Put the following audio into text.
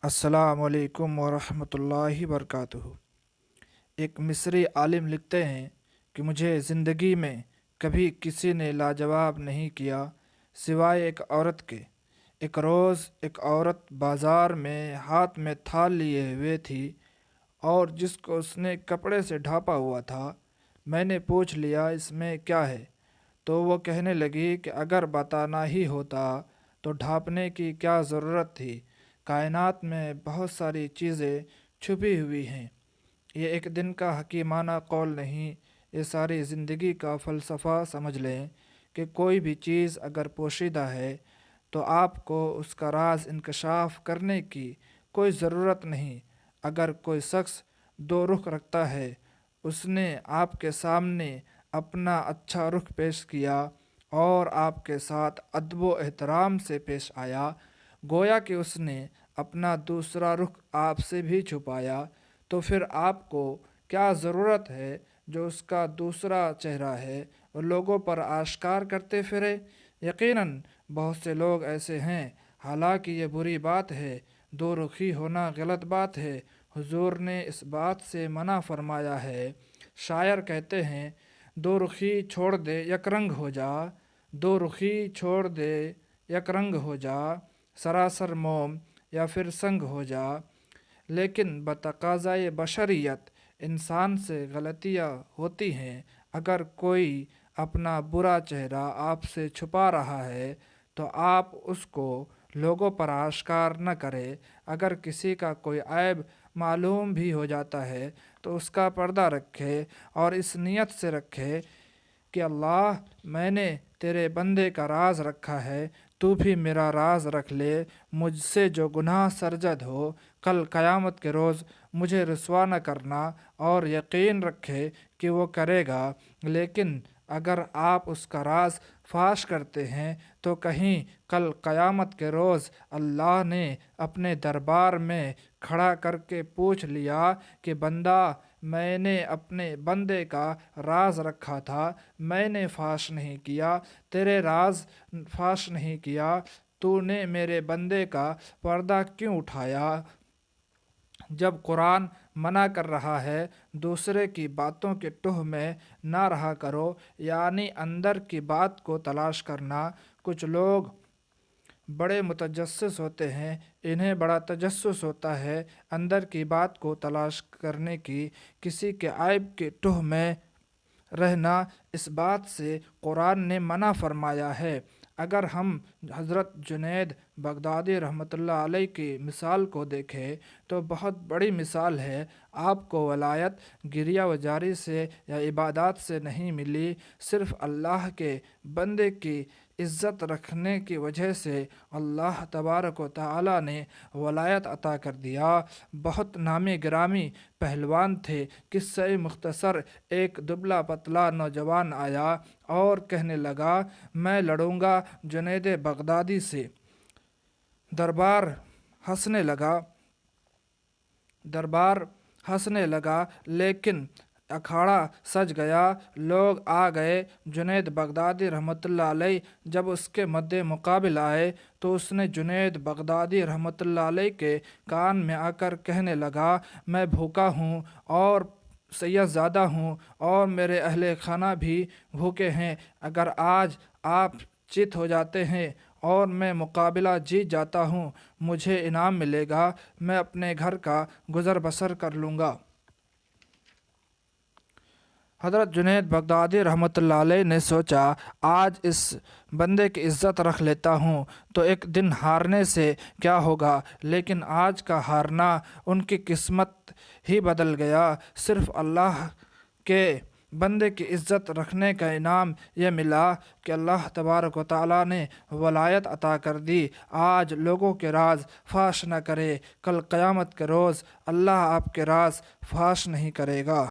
السلام علیکم ورحمۃ اللہ وبرکاتہ۔ ایک مصری عالم لکھتے ہیں کہ مجھے زندگی میں کبھی کسی نے لاجواب نہیں کیا سوائے ایک عورت کے۔ ایک روز ایک عورت بازار میں ہاتھ میں تھال لیے ہوئے تھی اور جس کو اس نے کپڑے سے ڈھانپا ہوا تھا۔ میں نے پوچھ لیا اس میں کیا ہے، تو وہ کہنے لگی کہ اگر بتانا ہی ہوتا تو ڈھانپنے کی کیا ضرورت تھی، کائنات میں بہت ساری چیزیں چھپی ہوئی ہیں۔ یہ ایک دن کا حکیمانہ قول نہیں، یہ ساری زندگی کا فلسفہ سمجھ لیں کہ کوئی بھی چیز اگر پوشیدہ ہے تو آپ کو اس کا راز انکشاف کرنے کی کوئی ضرورت نہیں۔ اگر کوئی شخص دو رخ رکھتا ہے، اس نے آپ کے سامنے اپنا اچھا رخ پیش کیا اور آپ کے ساتھ ادب و احترام سے پیش آیا، گویا کہ اس نے اپنا دوسرا رخ آپ سے بھی چھپایا، تو پھر آپ کو کیا ضرورت ہے جو اس کا دوسرا چہرہ ہے وہ لوگوں پر آشکار کرتے پھرے؟ یقیناً بہت سے لوگ ایسے ہیں، حالانکہ یہ بری بات ہے، دو رخی ہونا غلط بات ہے۔ حضور نے اس بات سے منع فرمایا ہے۔ شاعر کہتے ہیں، دو رخی چھوڑ دے یک رنگ ہو جا، دو رخی چھوڑ دے یک رنگ ہو جا، سراسر موم یا پھر سنگ ہو جا۔ لیکن بتقاضائے بشریت انسان سے غلطیاں ہوتی ہیں۔ اگر کوئی اپنا برا چہرہ آپ سے چھپا رہا ہے تو آپ اس کو لوگوں پر آشکار نہ کرے۔ اگر کسی کا کوئی عیب معلوم بھی ہو جاتا ہے تو اس کا پردہ رکھے اور اس نیت سے رکھے کہ اللہ، میں نے تیرے بندے کا راز رکھا ہے، تو بھی میرا راز رکھ لے۔ مجھ سے جو گناہ سرزد ہو کل قیامت کے روز مجھے رسوا نہ کرنا، اور یقین رکھے کہ وہ کرے گا۔ لیکن اگر آپ اس کا راز فاش کرتے ہیں تو کہیں کل قیامت کے روز اللہ نے اپنے دربار میں کھڑا کر کے پوچھ لیا کہ بندہ، میں نے اپنے بندے کا راز رکھا تھا، میں نے فاش نہیں کیا، تیرے راز فاش نہیں کیا، تو نے میرے بندے کا پردہ کیوں اٹھایا؟ جب قرآن منع کر رہا ہے دوسرے کی باتوں کے ٹوہ میں نہ رہا کرو، یعنی اندر کی بات کو تلاش کرنا۔ کچھ لوگ بڑے متجسس ہوتے ہیں، انہیں بڑا تجسس ہوتا ہے اندر کی بات کو تلاش کرنے کی، کسی کے عیب کے ٹوہ میں رہنا۔ اس بات سے قرآن نے منع فرمایا ہے۔ اگر ہم حضرت جنید بغدادی رحمۃ اللہ علیہ کی مثال کو دیکھیں تو بہت بڑی مثال ہے۔ آپ کو ولایت گریہ وجاری سے یا عبادات سے نہیں ملی، صرف اللہ کے بندے کی عزت رکھنے کی وجہ سے اللہ تبارک و تعالی نے ولایت عطا کر دیا۔ بہت نامی گرامی پہلوان تھے۔ قصہ مختصر، ایک دبلا پتلا نوجوان آیا اور کہنے لگا، میں لڑوں گا جنید بغدادی سے۔ دربار ہنسنے لگا لیکن اکھاڑا سج گیا، لوگ آ گئے۔ جنید بغدادی رحمۃ اللہ علیہ جب اس کے مد مقابل آئے تو اس نے جنید بغدادی رحمۃ اللہ علیہ کے کان میں آ کر کہنے لگا، میں بھوکا ہوں اور سید زادہ ہوں اور میرے اہل خانہ بھی بھوکے ہیں۔ اگر آج آپ چت ہو جاتے ہیں اور میں مقابلہ جیت جاتا ہوں، مجھے انعام ملے گا، میں اپنے گھر کا گزر بسر کر لوں گا۔ حضرت جنید بغدادی رحمۃ اللہ علیہ نے سوچا، آج اس بندے کی عزت رکھ لیتا ہوں تو ایک دن ہارنے سے کیا ہوگا۔ لیکن آج کا ہارنا ان کی قسمت ہی بدل گیا۔ صرف اللہ کے بندے کی عزت رکھنے کا انعام یہ ملا کہ اللہ تبارک و تعالیٰ نے ولایت عطا کر دی۔ آج لوگوں کے راز فاش نہ کرے، کل قیامت کے روز اللہ آپ کے راز فاش نہیں کرے گا۔